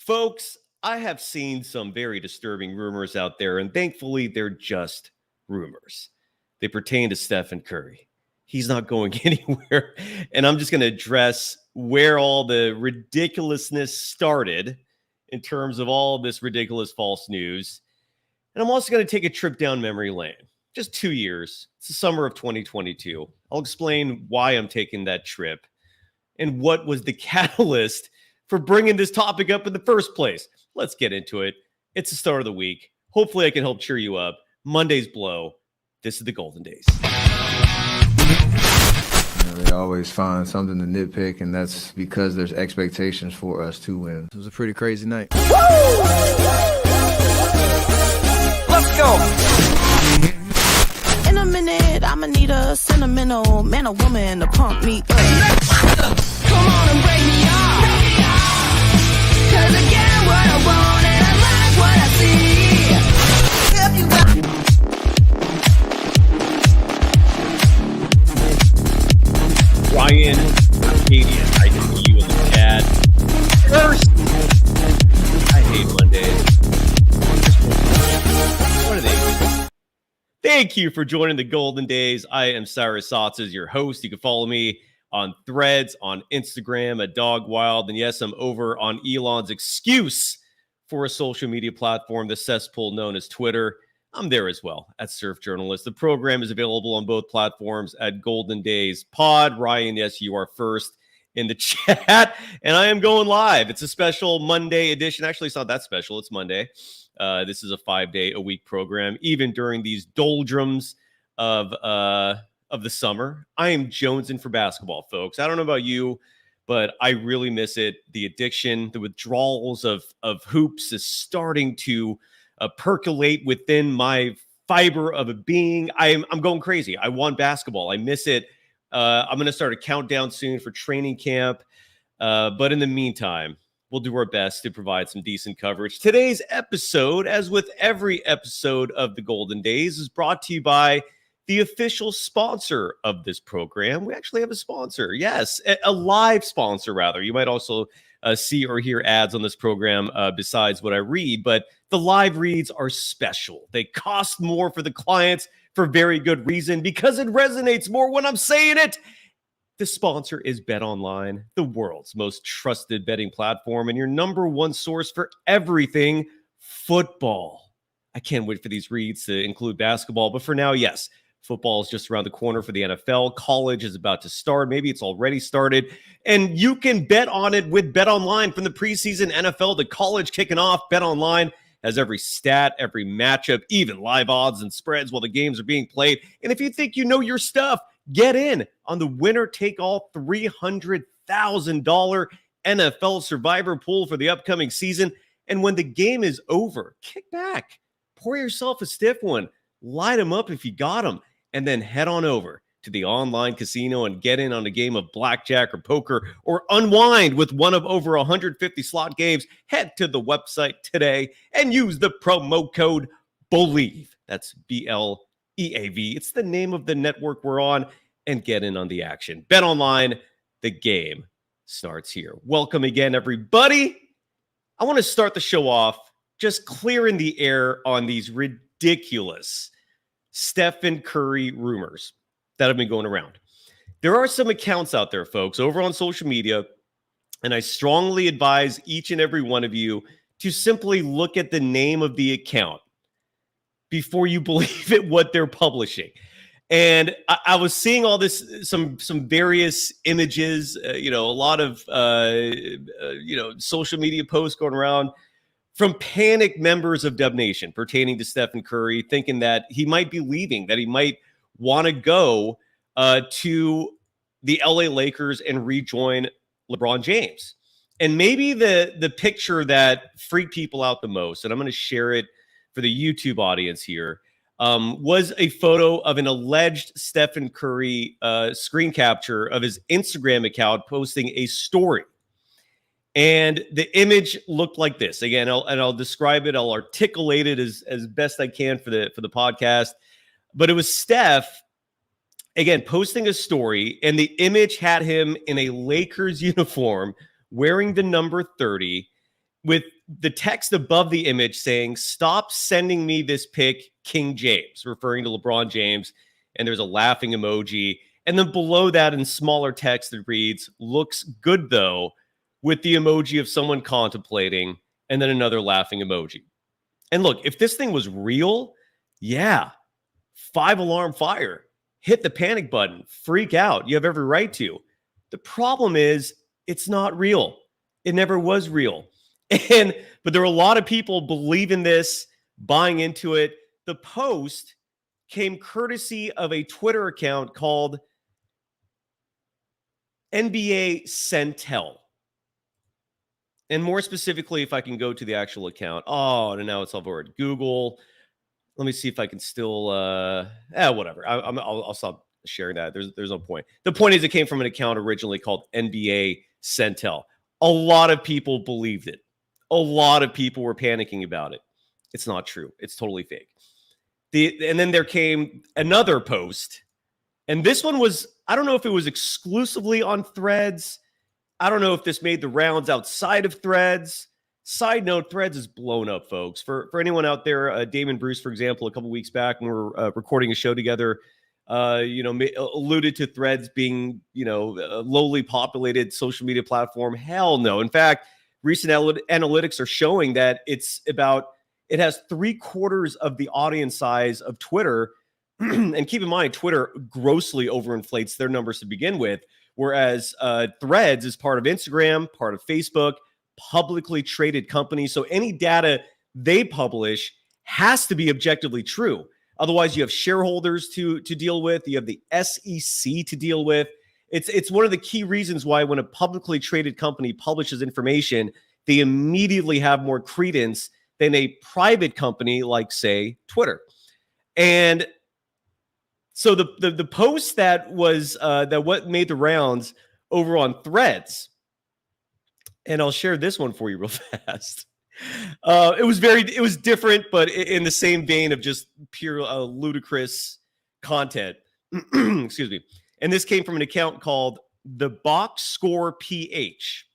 Folks, I have seen some very disturbing rumors out there, and thankfully they're just rumors. They pertain to Stephen Curry. He's not going anywhere. And I'm just going to address where all the ridiculousness started in terms of all this ridiculous false news. And I'm also going to take a trip down memory lane. Just 2 years. It's the summer of 2022. I'll explain why I'm taking that trip and what was the catalyst for bringing this topic up in the first place. Let's get into it. It's the start of the week. Hopefully I can help cheer you up. Monday's blow. This is the Golden Days. They always find something to nitpick, and that's because there's expectations for us to win. It was a pretty crazy night. Let's go! In a minute, I'ma need a sentimental man or woman to pump me up. Come on and break me off. Cause I get what I want and I like what I see. If you got Ryan, Arcadian, I see you in the chat. First, I hate Mondays. What are they? Thank you for joining the Golden Days. I am Cyrus Saatsaz, your host. You can follow me on Threads, on Instagram at Dogwild. And yes, I'm over on Elon's excuse for a social media platform, the cesspool known as Twitter. I'm there as well at Surf Journalist. The program is available on both platforms at Golden Days Pod. Ryan, yes, you are first in the chat. And I am going live. It's a special Monday edition. Actually, it's not that special. It's Monday. This is a 5-day-a-week program, even during these doldrums of the summer. I am jonesing for basketball, folks. I don't know about you, but I really miss it. The addiction, the withdrawals of hoops is starting to percolate within my fiber of a being. I'm going crazy. I want basketball. I miss it. I'm going to start a countdown soon for training camp. But in the meantime, we'll do our best to provide some decent coverage. Today's episode, as with every episode of the Golden Days, is brought to you by the official sponsor of this program. We actually have a sponsor. Yes, a live sponsor, rather. You might also see or hear ads on this program besides what I read, but the live reads are special. They cost more for the clients for very good reason, because it resonates more when I'm saying it. The sponsor is BetOnline, the world's most trusted betting platform and your number one source for everything football. I can't wait for these reads to include basketball, but for now, yes, football is just around the corner for the NFL. College is about to start. Maybe it's already started. And you can bet on it with BetOnline. From the preseason NFL to college kicking off, BetOnline has every stat, every matchup, even live odds and spreads while the games are being played. And if you think you know your stuff, get in on the winner-take-all $300,000 NFL Survivor pool for the upcoming season. And when the game is over, kick back, pour yourself a stiff one, light them up if you got them, and then head on over to the online casino and get in on a game of blackjack or poker, or unwind with one of over 150 slot games. Head to the website today and use the promo code BELIEVE. That's BLEAV. It's the name of the network we're on, and get in on the action. BetOnline, the game starts here. Welcome again, everybody. I want to start the show off just clearing the air on these ridiculous Stephen Curry rumors that have been going around. There are some accounts out there, folks, over on social media, and I strongly advise each and every one of you to simply look at the name of the account before you believe it, what they're publishing. And I was seeing all this, some various images, a lot of, social media posts going around from panicked members of Dub Nation pertaining to Stephen Curry, thinking that he might be leaving, that he might want to go to the LA Lakers and rejoin LeBron James. And maybe the picture that freaked people out the most, and I'm going to share it for the YouTube audience here, was a photo of an alleged Stephen Curry screen capture of his Instagram account posting a story. And the image looked like this. Again, I'll describe it. I'll articulate it as best I can for the podcast. But it was Steph, again, posting a story, and the image had him in a Lakers uniform wearing the number 30. with the text above the image saying, "Stop sending me this pic, King James," referring to LeBron James. And there's a laughing emoji. And then below that in smaller text that reads, "Looks good though," with the emoji of someone contemplating, and then another laughing emoji. And look, if this thing was real, yeah, 5-alarm fire, hit the panic button, freak out. You have every right to. The problem is it's not real. It never was real. But there are a lot of people believing this, buying into it. The post came courtesy of a Twitter account called NBA Centel. And more specifically, if I can go to the actual account. Oh, and now it's all over at Google. Let me see if I can still, whatever. I'll stop sharing that. There's no point. The point is it came from an account originally called NBA Centel. A lot of people believed it. A lot of people were panicking about it. It's not true. It's totally fake. And then there came another post. And this one was, I don't know if it was exclusively on Threads. I don't know if this made the rounds outside of Threads. Side note, Threads is blown up, folks. For anyone out there, Damon Bruce, for example, a couple weeks back when we were recording a show together, alluded to Threads being, a lowly populated social media platform. Hell no. In fact, recent analytics are showing that it has 3/4 of the audience size of Twitter. And keep in mind, Twitter grossly overinflates their numbers to begin with, whereas Threads is part of Instagram, part of Facebook, publicly traded company. So any data they publish has to be objectively true. Otherwise, you have shareholders to deal with. You have the SEC to deal with. It's one of the key reasons why when a publicly traded company publishes information, they immediately have more credence than a private company like, say, Twitter. And so the post that was what made the rounds over on Threads, and I'll share this one for you real fast. It was different, but in the same vein of just pure ludicrous content. Excuse me. And this came from an account called The Box Score PH,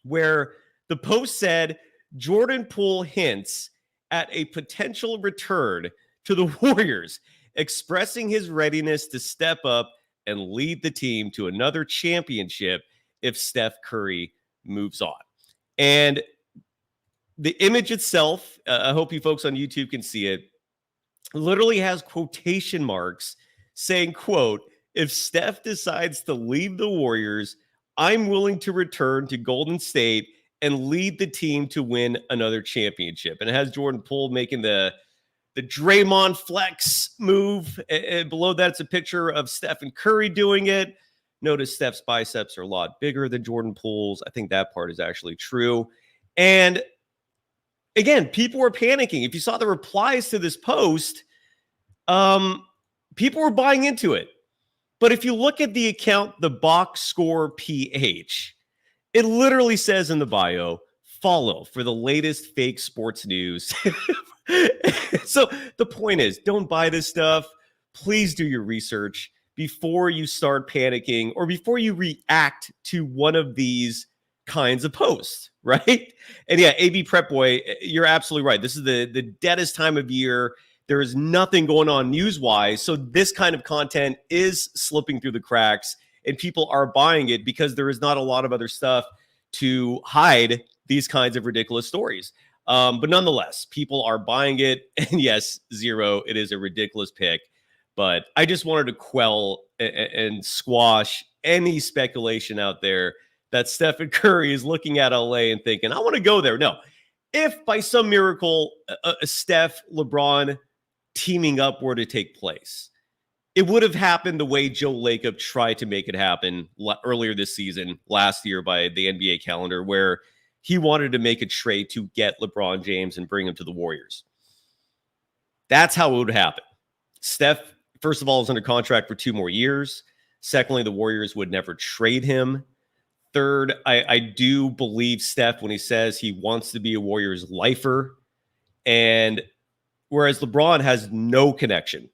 where the post said, "Jordan Poole hints at a potential return to the Warriors, expressing his readiness to step up and lead the team to another championship if Steph Curry moves on." And the image itself, I hope you folks on YouTube can see it, literally has quotation marks saying, quote, "If Steph decides to leave the Warriors, I'm willing to return to Golden State and lead the team to win another championship." And it has Jordan Poole making the Draymond flex move. And below that, it's a picture of Stephen Curry doing it. Notice Steph's biceps are a lot bigger than Jordan Poole's. I think that part is actually true. And again, people were panicking. If you saw the replies to this post, people were buying into it. But if you look at the account, the Box Score PH, it literally says in the bio, "Follow for the latest fake sports news." So the point is, don't buy this stuff. Please do your research before you start panicking or before you react to one of these kinds of posts, right? And yeah, AB Prep Boy, you're absolutely right. This is the deadest time of year. There is nothing going on news-wise. So this kind of content is slipping through the cracks and people are buying it because there is not a lot of other stuff to hide these kinds of ridiculous stories. But nonetheless, people are buying it. And yes, Zero, it is a ridiculous pick. But I just wanted to quell and squash any speculation out there that Stephen Curry is looking at LA and thinking, "I want to go there." No. If by some miracle a Steph, LeBron teaming up were to take place, it would have happened the way Joe Lacob tried to make it happen earlier this season, last year by the NBA calendar, where he wanted to make a trade to get LeBron James and bring him to the Warriors. That's how it would happen. Steph, first of all, is under contract for 2 more years. Secondly, the Warriors would never trade him. Third, I do believe Steph when he says he wants to be a Warriors lifer. And whereas LeBron has no connection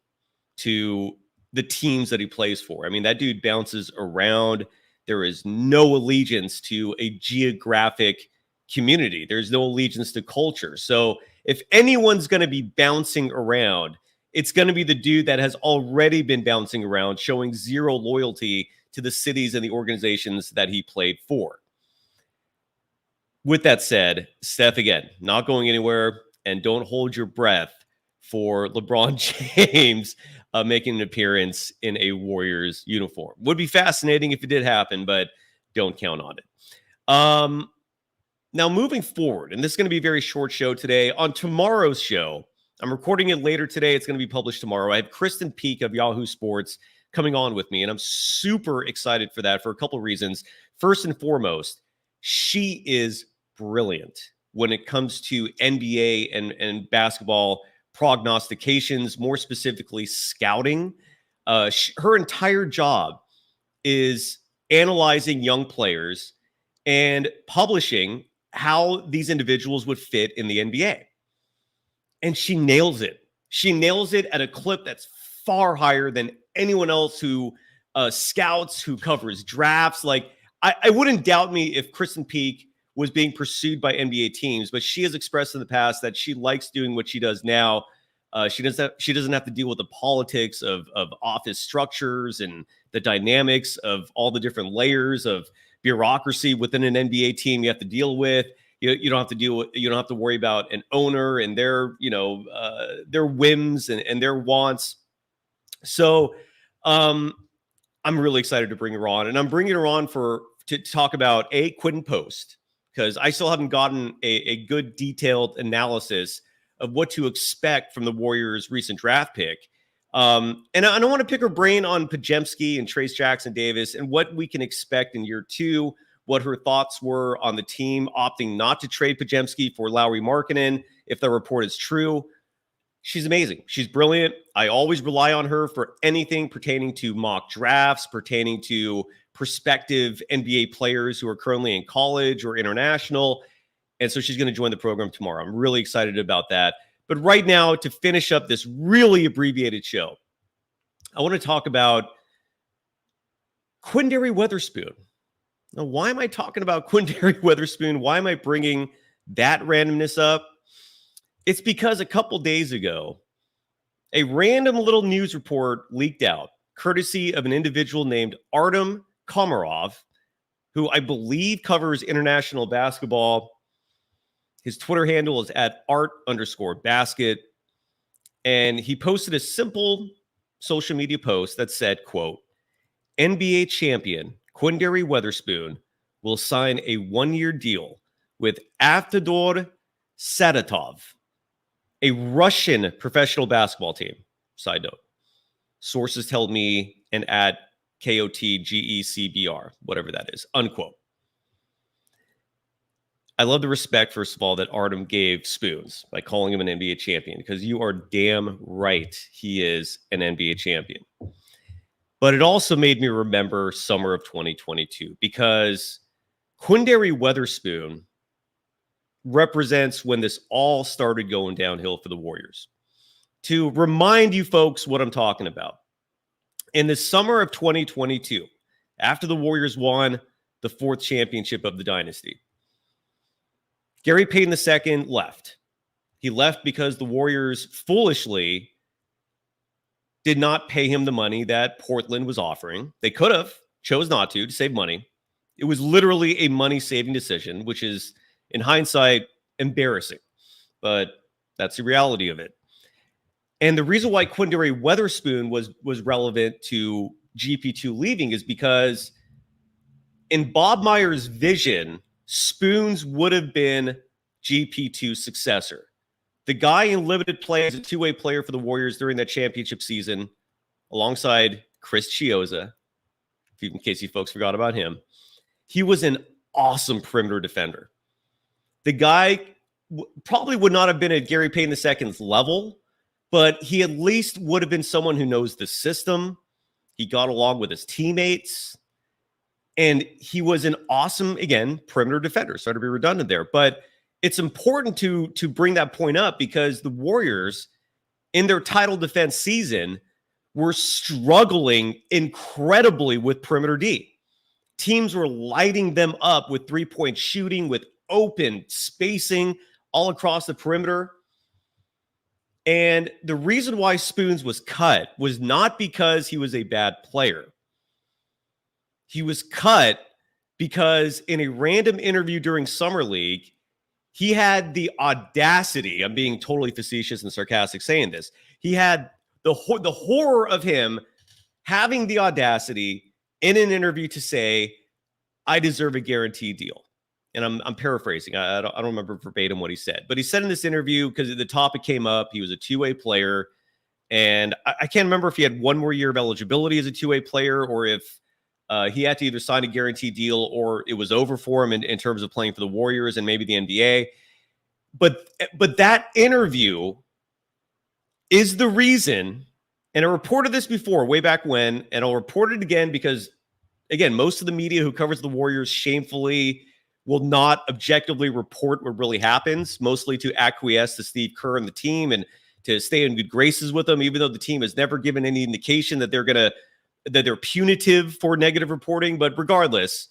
to the teams that he plays for. I mean, that dude bounces around. There is no allegiance to a geographic community. There's no allegiance to culture. So if anyone's going to be bouncing around, it's going to be the dude that has already been bouncing around, showing zero loyalty to the cities and the organizations that he played for. With that said, Steph, again, not going anywhere, and don't hold your breath for LeBron James making an appearance in a Warriors uniform. Would be fascinating if it did happen, but don't count on it. Now, moving forward, and this is going to be a very short show today. On tomorrow's show, I'm recording it later today. It's going to be published tomorrow. I have Kristen Peak of Yahoo Sports coming on with me, and I'm super excited for that for a couple of reasons. First and foremost, she is brilliant when it comes to NBA and basketball prognostications, more specifically scouting. Her entire job is analyzing young players and publishing how these individuals would fit in the NBA. And she nails it. She nails it at a clip that's far higher than anyone else who scouts, who covers drafts. Like, I wouldn't doubt me if Kristen Peak was being pursued by NBA teams, but she has expressed in the past that she likes doing what she does now. She doesn't have to deal with the politics of office structures and the dynamics of all the different layers of bureaucracy within an NBA team you have to deal with. You don't have to deal with, you don't have to worry about an owner and their whims and their wants. So I'm really excited to bring her on, and I'm bringing her on to talk about Quinton Post, because I still haven't gotten a good detailed analysis of what to expect from the Warriors' recent draft pick. And I don't want to pick her brain on Podziemski and Trace Jackson Davis and what we can expect in year two, what her thoughts were on the team opting not to trade Podziemski for Lauri Markkanen, if the report is true. She's amazing. She's brilliant. I always rely on her for anything pertaining to mock drafts, pertaining to prospective NBA players who are currently in college or international. And so she's going to join the program tomorrow. I'm really excited about that. But right now, to finish up this really abbreviated show, I want to talk about Quinndary Weatherspoon. Now, why am I talking about Quinndary Weatherspoon? Why am I bringing that randomness up? It's because a couple days ago, a random little news report leaked out, courtesy of an individual named Artem Komarov, who I believe covers international basketball. His Twitter handle is @art_basket. And he posted a simple social media post that said, quote, NBA champion Quinndary Weatherspoon will sign a 1-year deal with Avtodor Sadatov, a Russian professional basketball team. Side note. Sources tell me and at KOTGECBR, whatever that is, unquote. I love the respect, first of all, that Artem gave Spoons by calling him an NBA champion, because you are damn right he is an NBA champion. But it also made me remember summer of 2022, because Quinndary Weatherspoon represents when this all started going downhill for the Warriors. To remind you folks what I'm talking about, in the summer of 2022, after the Warriors won the 4th championship of the dynasty, Gary Payton II left. He left because the Warriors foolishly did not pay him the money that Portland was offering. They could have, chose not to save money. It was literally a money-saving decision, which is, in hindsight, embarrassing. But that's the reality of it. And the reason why Quinndary Weatherspoon was relevant to GP2 leaving is because in Bob Myers' vision, Spoons would have been GP2's successor. The guy in limited play as a two-way player for the Warriors during that championship season, alongside Chris Chiozza, in case you folks forgot about him. He was an awesome perimeter defender. The guy probably would not have been at Gary Payton II's level, but he at least would have been someone who knows the system. He got along with his teammates. And he was an awesome, again, perimeter defender. Sorry to be redundant there. But it's important to bring that point up, because the Warriors, in their title defense season, were struggling incredibly with perimeter D. Teams were lighting them up with three-point shooting, with open, spacing all across the perimeter. And the reason why Spoons was cut was not because he was a bad player. He was cut because in a random interview during Summer League, he had the audacity, I'm being totally facetious and sarcastic saying this, he had the horror of him having the audacity in an interview to say, I deserve a guaranteed deal. And I'm paraphrasing. I don't remember verbatim what he said. But he said in this interview, because the topic came up, he was a two-way player. And I can't remember if he had one more year of eligibility as a two-way player or if he had to either sign a guaranteed deal or it was over for him in terms of playing for the Warriors and maybe the NBA. But that interview is the reason, and I reported this before way back when, and I'll report it again because, again, most of the media who covers the Warriors shamefully will not objectively report what really happens, mostly to acquiesce to Steve Kerr and the team and to stay in good graces with them, even though the team has never given any indication that they're punitive for negative reporting. But regardless,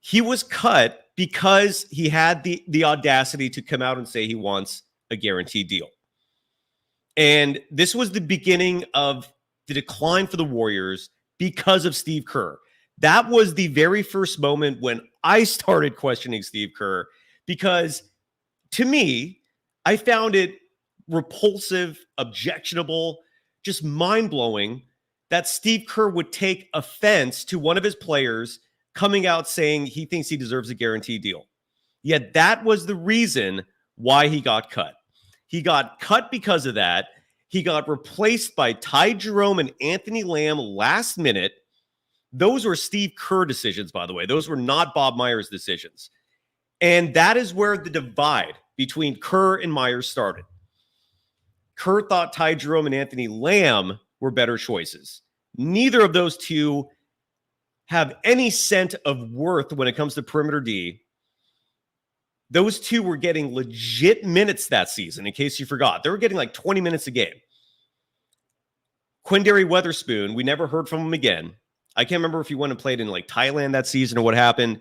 he was cut because he had the audacity to come out and say he wants a guaranteed deal. And this was the beginning of the decline for the Warriors because of Steve Kerr. That was the very first moment when I started questioning Steve Kerr, because to me, I found it repulsive, objectionable, just mind-blowing that Steve Kerr would take offense to one of his players coming out saying he thinks he deserves a guaranteed deal. Yet that was the reason why he got cut. He got cut because of that. He got replaced by Ty Jerome and Anthony Lamb last minute. Those were Steve Kerr decisions, by the way. Those were not Bob Myers' decisions. And that is where the divide between Kerr and Myers started. Kerr thought Ty Jerome and Anthony Lamb were better choices. Neither of those two have any scent of worth when it comes to perimeter D. Those two were getting legit minutes that season, in case you forgot. They were getting like 20 minutes a game. Quinndary Weatherspoon, we never heard from him again. I can't remember if he went and played in like Thailand that season or what happened.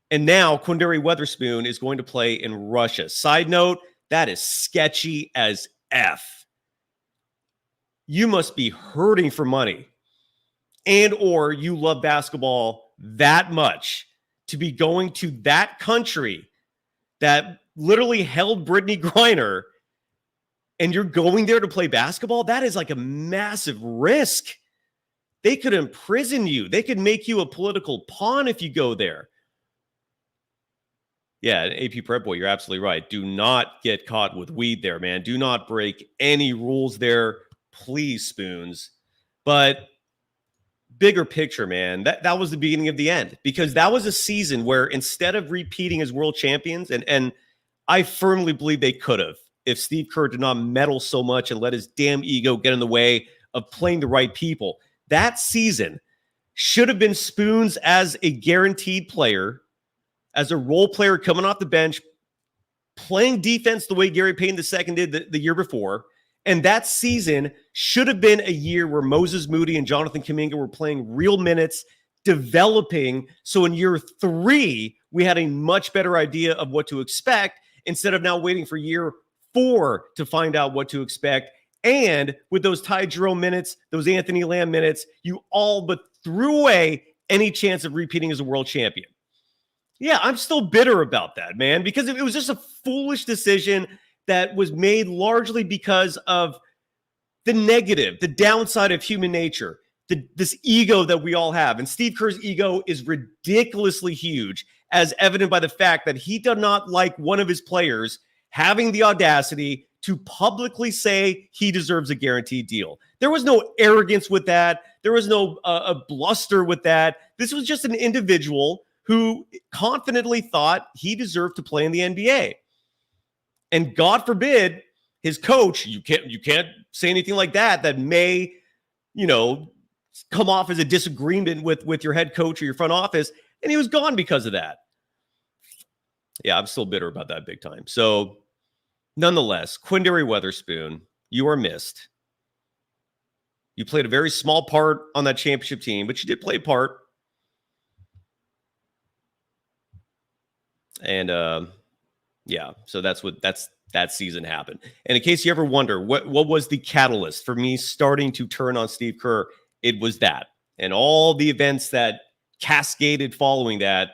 And now Quinndary Weatherspoon is going to play in Russia. Side note, that is sketchy as F. You must be hurting for money and or you love basketball that much to be going to that country that literally held Brittany Griner and you're going there to play basketball. That is like a massive risk. They could imprison you. They could make you a political pawn if you go there. Yeah, AP Prep Boy, you're absolutely right. Do not get caught with weed there, man. Do not break any rules there. Please, Spoons. But bigger picture, man, that was the beginning of the end, because that was a season where instead of repeating as world champions, and I firmly believe they could have if Steve Kerr did not meddle so much and let his damn ego get in the way of playing the right people. That season should have been Spoons as a guaranteed player, as a role player coming off the bench, playing defense the way Gary Payton II did the year before. And that season should have been a year where Moses Moody and Jonathan Kuminga were playing real minutes, developing. So in year 3, we had a much better idea of what to expect instead of now waiting for year 4 to find out what to expect. And with those Ty Jerome minutes, those Anthony Lamb minutes, you all but threw away any chance of repeating as a world champion. Yeah, I'm still bitter about that, man, because it was just a foolish decision that was made largely because of the negative, the downside of human nature, this ego that we all have. And Steve Kerr's ego is ridiculously huge, as evident by the fact that he did not like one of his players having the audacity to publicly say he deserves a guaranteed deal. There was no arrogance with that. There was no a bluster with that. This was just an individual who confidently thought he deserved to play in the NBA. And God forbid his coach, you can't say anything like that may, come off as a disagreement with your head coach or your front office. And he was gone because of that. Yeah, I'm still bitter about that big time. So nonetheless, Quinndary Weatherspoon, you are missed. You played a very small part on that championship team, but you did play a part. And Yeah, so that season happened. And in case you ever wonder what was the catalyst for me starting to turn on Steve Kerr, it was that. And all the events that cascaded following that.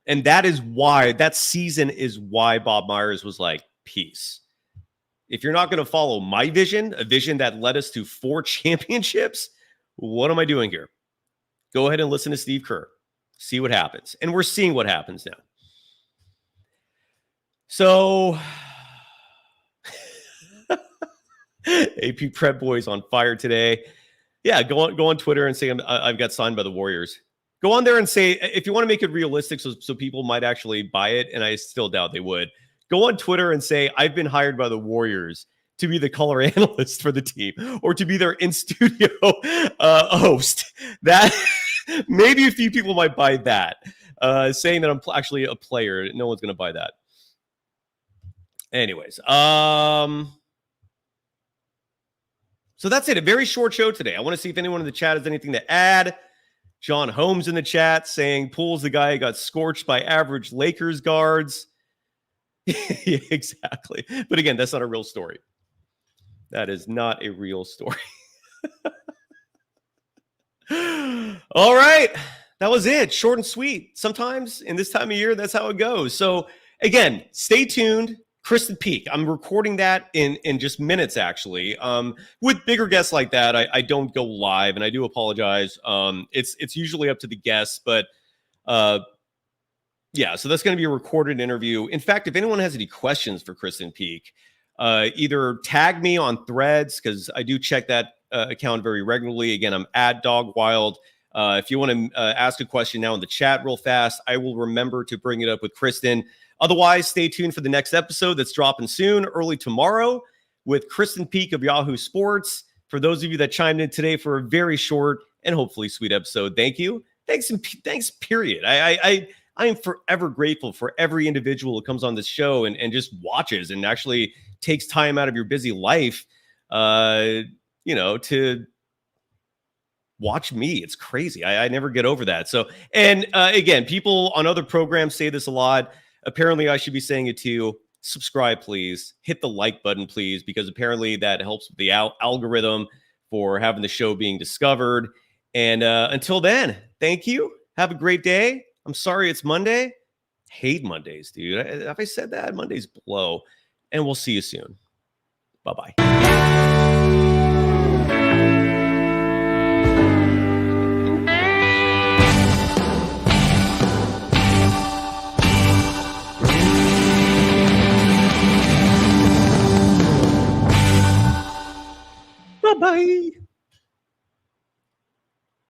And that is why that season is why Bob Myers was like, peace. If you're not going to follow my vision, a vision that led us to 4 championships, what am I doing here? Go ahead and listen to Steve Kerr. See what happens. And we're seeing what happens now. So AP Prep Boys on fire today. Yeah, go on Twitter and say I've got signed by the Warriors. Go on there and say, if you want to make it realistic so people might actually buy it, and I still doubt they would, go on Twitter and say, I've been hired by the Warriors to be the color analyst for the team or to be their in-studio host. That maybe a few people might buy that. Saying that I'm actually a player, no one's going to buy that. Anyways, so that's it. A very short show today. I want to see if anyone in the chat has anything to add. John Holmes in the chat saying Poole's the guy who got scorched by average Lakers guards. Yeah, exactly. But again, that's not a real story. That is not a real story. All right. That was it. Short and sweet. Sometimes in this time of year, that's how it goes. So again, stay tuned. Kristen Peak. I'm recording that in just minutes, actually. With bigger guests like that, I don't go live, and I do apologize. It's usually up to the guests, but yeah, so that's going to be a recorded interview. In fact, if anyone has any questions for Kristen Peak, either tag me on Threads, because I do check that account very regularly. Again, I'm at Dogwild. If you want to ask a question now in the chat real fast, I will remember to bring it up with Kristen. Otherwise, stay tuned for the next episode that's dropping soon, early tomorrow, with Kristen Peak of Yahoo Sports. For those of you that chimed in today for a very short and hopefully sweet episode, thank you. Thanks, period. I am forever grateful for every individual who comes on this show and just watches and actually takes time out of your busy life, to watch me. It's crazy. I never get over that. So, and again, people on other programs say this a lot. Apparently, I should be saying it too. Subscribe, please. Hit the like button, please, because apparently that helps with the algorithm for having the show being discovered. And until then, thank you. Have a great day. I'm sorry it's Monday. Hate Mondays, dude. Have I said that? Mondays blow. And we'll see you soon. Bye-bye. Bye-bye.